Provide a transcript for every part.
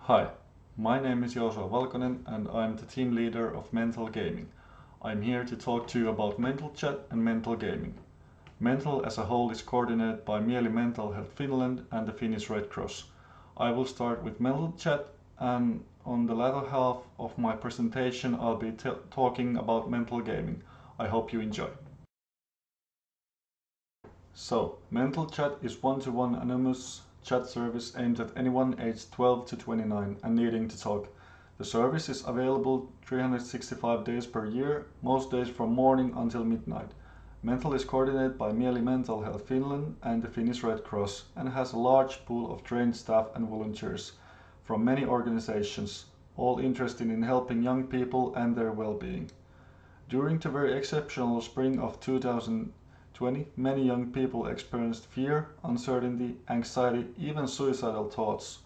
Hi, my name is Joosua Valkonen and I'm the team leader of Mental Gaming. I'm here to talk to you about mental chat and mental gaming. Mental as a whole is coordinated by MIELI Mental Health Finland and the Finnish Red Cross. I will start with mental chat, and on the latter half of my presentation I'll be talking about mental gaming. I hope you enjoy. So, mental chat is one-to-one anonymous chat service aimed at anyone aged 12 to 29 and needing to talk. The service is available 365 days per year, most days from morning until midnight. Mental is coordinated by MIELI Mental Health Finland and the Finnish Red Cross and has a large pool of trained staff and volunteers from many organizations, all interested in helping young people and their well-being. During the very exceptional spring of 2020, many young people experienced fear, uncertainty, anxiety, even suicidal thoughts.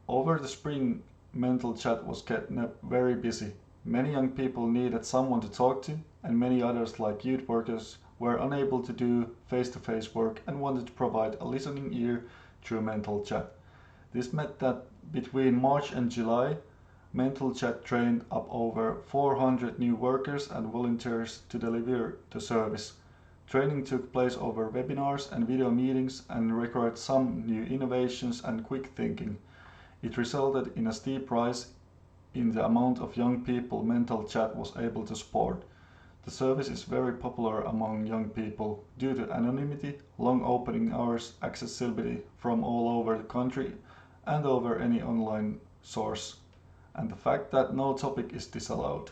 Over the spring, mental chat was getting very busy. Many young people needed someone to talk to, and many others, like youth workers, were unable to do face-to-face work and wanted to provide a listening ear through mental chat. This meant that between March and July, Mental Chat trained up over 400 new workers and volunteers to deliver the service. Training took place over webinars and video meetings and required some new innovations and quick thinking. It resulted in a steep rise in the amount of young people Mental Chat was able to support. The service is very popular among young people due to anonymity, long opening hours, accessibility from all over the country and over any online source, and the fact that no topic is disallowed.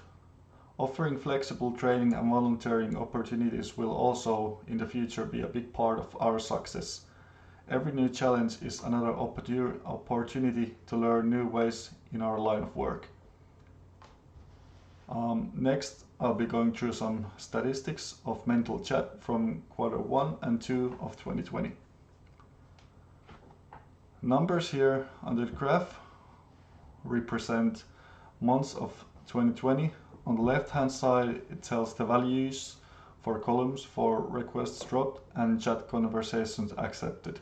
Offering flexible training and volunteering opportunities will also in the future be a big part of our success. Every new challenge is another opportunity to learn new ways in our line of work. Next, I'll be going through some statistics of mental chat from Q1 and 2 of 2020. Numbers here under the graph represent months of 2020. On the left hand side it tells the values for columns for requests dropped and chat conversations accepted.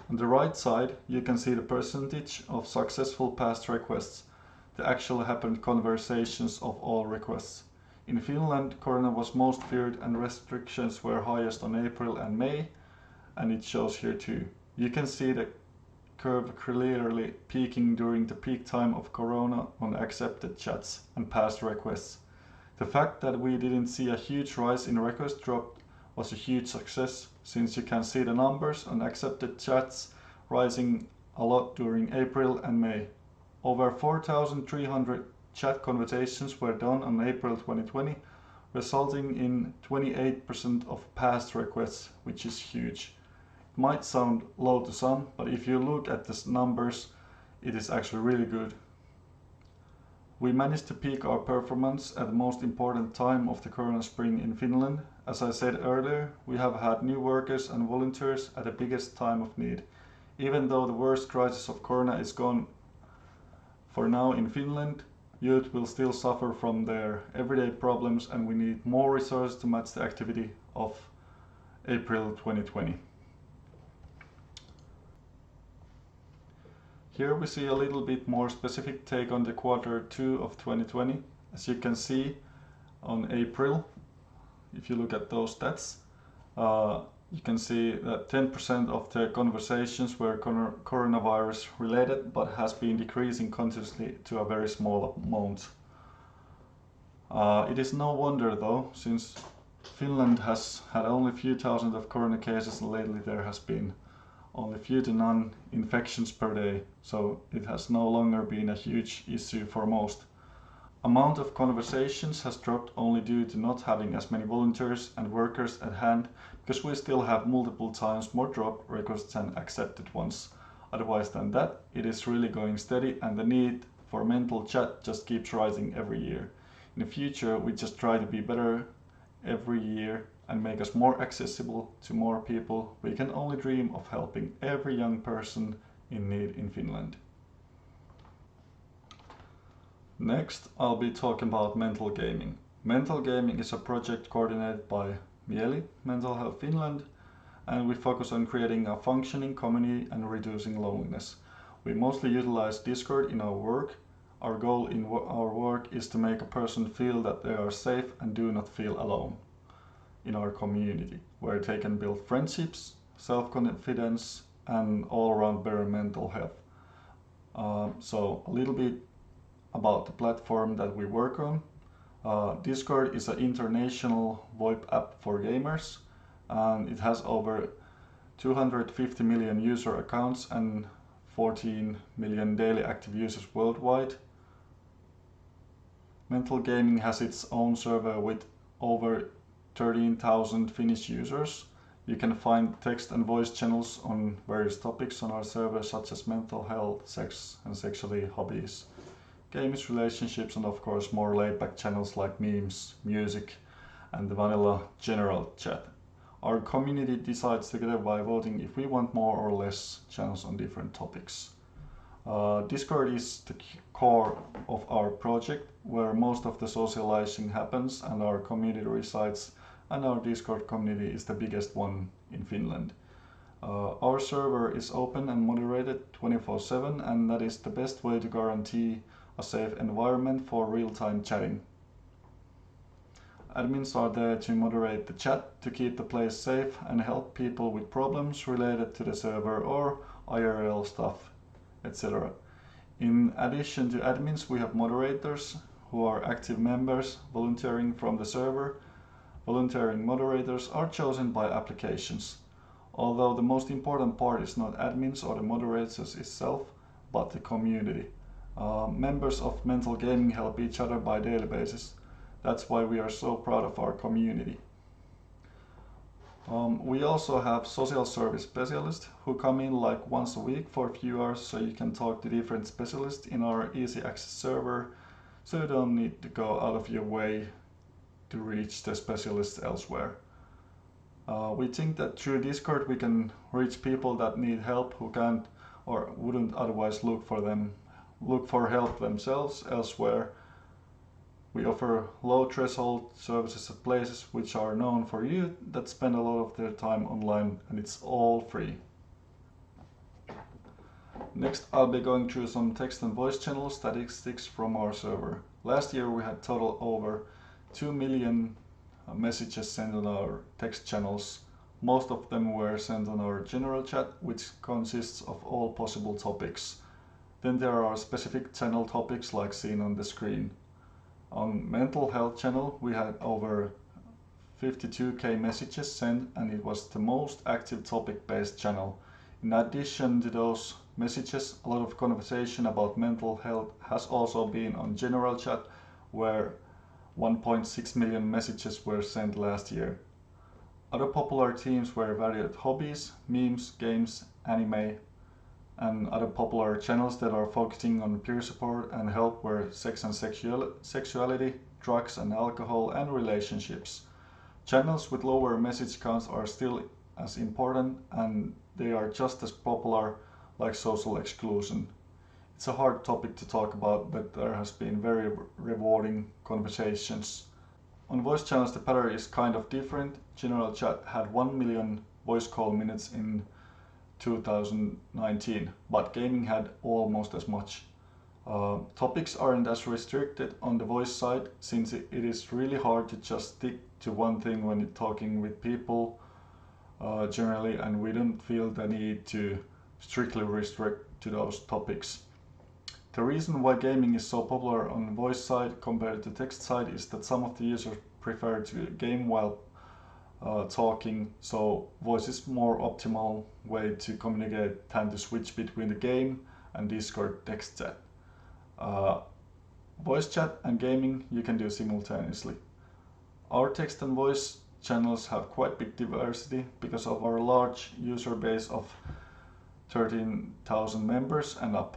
On the right side you can see the percentage of successful past requests, the actual happened conversations of all requests. In Finland, Corona was most feared and restrictions were highest on April and May, and it shows here too. You can see the curve clearly peaking during the peak time of Corona on accepted chats and past requests. The fact that we didn't see a huge rise in request drop was a huge success, since you can see the numbers on accepted chats rising a lot during April and May. Over 4,300 chat conversations were done on April 2020, resulting in 28% of past requests, which is huge. It might sound low to some, but if you look at the numbers, it is actually really good. We managed to peak our performance at the most important time of the Corona spring in Finland. As I said earlier, we have had new workers and volunteers at the biggest time of need. Even though the worst crisis of Corona is gone for now in Finland, youth will still suffer from their everyday problems, and we need more resources to match the activity of April 2020. Here we see a little bit more specific take on the Q2 of 2020. As you can see on April, if you look at those stats, you can see that 10% of the conversations were coronavirus related, but has been decreasing continuously to a very small amount. It is no wonder though, since Finland has had only a few thousand of corona cases and lately there has been only few to none infections per day, so it has no longer been a huge issue for most. Amount of conversations has dropped only due to not having as many volunteers and workers at hand, because we still have multiple times more dropped requests than accepted ones. Otherwise than that, it is really going steady, and the need for mental chat just keeps rising every year. In the future, we just try to be better every year and make us more accessible to more people. We can only dream of helping every young person in need in Finland. Next, I'll be talking about mental gaming. Mental gaming is a project coordinated by MIELI Mental Health Finland, and we focus on creating a functioning community and reducing loneliness. We mostly utilize Discord in our work. Our goal in our work is to make a person feel that they are safe and do not feel alone in our community, where they can build friendships, self-confidence, and all-around better mental health. So a little bit about the platform that we work on. Discord is an international VoIP app for gamers, and it has over 250 million user accounts and 14 million daily active users worldwide. Mental Gaming has its own server with over 13,000 Finnish users. You can find text and voice channels on various topics on our server, such as mental health, sex and sexuality, hobbies, games, relationships, and of course more laid-back channels like memes, music, and the vanilla general chat. Our community decides together by voting if we want more or less channels on different topics. Discord is the core of our project, where most of the socializing happens and our community resides, and our Discord community is the biggest one in Finland. Our server is open and moderated 24/7, and that is the best way to guarantee a safe environment for real-time chatting. Admins are there to moderate the chat, to keep the place safe and help people with problems related to the server or IRL stuff, etc. In addition to admins, we have moderators who are active members volunteering from the server. Volunteering moderators are chosen by applications, although the most important part is not admins or the moderators itself, but the community. Members of Mental Gaming help each other by daily basis. That's why we are so proud of our community. We also have social service specialists who come in like once a week for a few hours, so you can talk to different specialists in our easy access server, so you don't need to go out of your way to reach the specialists elsewhere. We think that through Discord we can reach people that need help who can't or wouldn't otherwise look for help themselves elsewhere. We offer low threshold services at places which are known for youth that spend a lot of their time online, and it's all free. Next, I'll be going through some text and voice channel statistics from our server. Last year we had total over 2 million messages sent on our text channels. Most of them were sent on our general chat, which consists of all possible topics. Then there are specific channel topics like seen on the screen. On mental health channel we had over 52k messages sent, and it was the most active topic-based channel. In addition to those messages, a lot of conversation about mental health has also been on general chat, where 1.6 million messages were sent last year. Other popular themes were varied hobbies, memes, games, anime, and other popular channels that are focusing on peer support and help were sex and sexuality, drugs and alcohol, and relationships. Channels with lower message counts are still as important, and they are just as popular, like social exclusion. It's a hard topic to talk about, but there has been very rewarding conversations. On voice channels the pattern is kind of different. General chat had 1 million voice call minutes in 2019, but gaming had almost as much. Topics aren't as restricted on the voice side, since it is really hard to just stick to one thing when you're talking with people generally, and we don't feel the need to strictly restrict to those topics. The reason why gaming is so popular on the voice side compared to text side is that some of the users prefer to game while talking, so voice is more optimal way to communicate than to switch between the game and Discord text chat. Voice chat and gaming you can do simultaneously. Our text and voice channels have quite big diversity because of our large user base of 13,000 members and up.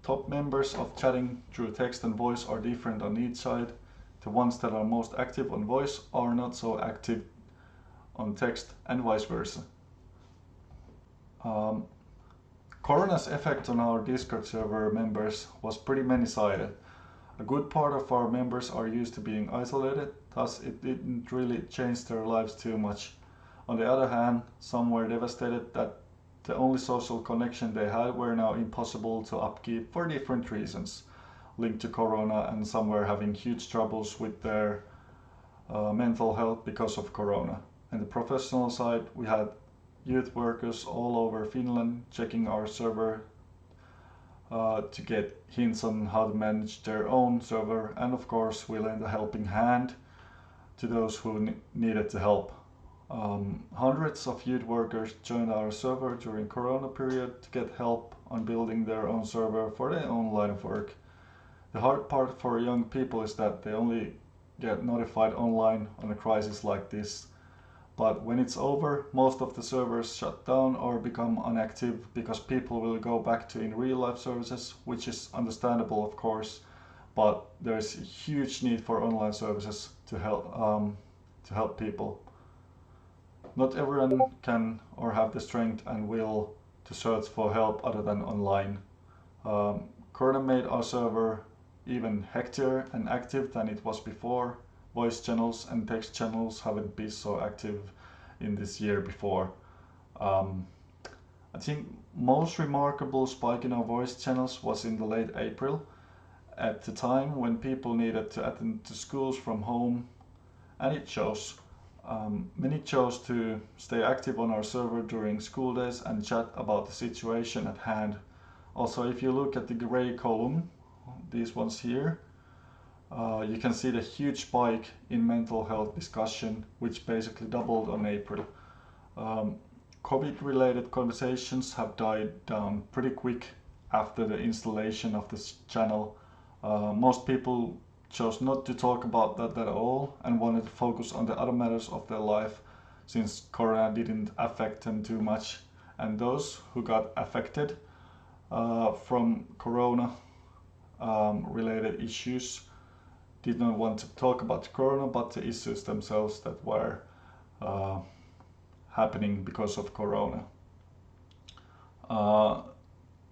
Top members of chatting through text and voice are different on each side. The ones that are most active on voice are not so active on text, and vice versa. Corona's effect on our Discord server members was pretty many-sided. A good part of our members are used to being isolated, thus it didn't really change their lives too much. On the other hand, some were devastated that the only social connection they had were now impossible to upkeep for different reasons linked to corona, and some were having huge troubles with their mental health because of corona. And the professional side, we had youth workers all over Finland checking our server to get hints on how to manage their own server, and of course we lent a helping hand to those who needed the help. Hundreds of youth workers joined our server during corona period to get help on building their own server for their own line of work. The hard part for young people is that they only get notified online on a crisis like this. But when it's over, most of the servers shut down or become inactive because people will go back to in real life services, which is understandable of course, but there's a huge need for online services to help people. Not everyone can or have the strength and will to search for help other than online. Corona made our server even hectier and active than it was before. Voice channels and text channels haven't been so active in this year before. I think most remarkable spike in our voice channels was in the late April, at the time when people needed to attend to schools from home, and it shows. Many chose to stay active on our server during school days and chat about the situation at hand. Also, if you look at the gray column, these ones here, you can see the huge spike in mental health discussion, which basically doubled on April. COVID-related conversations have died down pretty quick after the installation of this channel. Most people chose not to talk about that at all and wanted to focus on the other matters of their life, since corona didn't affect them too much. And those who got affected from corona related issues did not want to talk about corona, but the issues themselves that were happening because of corona.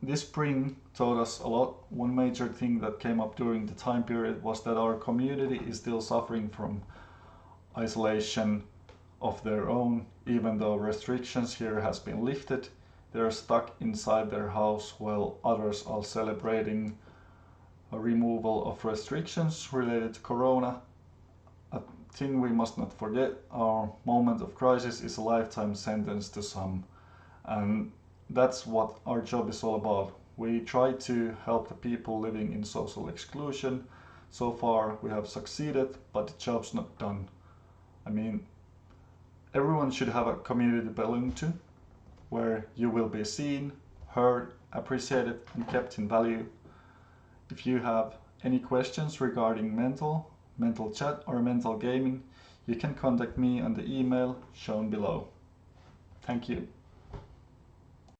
This spring taught us a lot. One major thing that came up during the time period was that our community is still suffering from isolation of their own. Even though restrictions here has been lifted, they are stuck inside their house while others are celebrating a removal of restrictions related to corona. A thing we must not forget, our moment of crisis is a lifetime sentence to some, and that's what our job is all about. We try to help the people living in social exclusion. So far we have succeeded, but the job's not done. I mean, everyone should have a community to belong to, where you will be seen, heard, appreciated and kept in value. If you have any questions regarding mental chat or mental gaming, you can contact me on the email shown below. Thank you.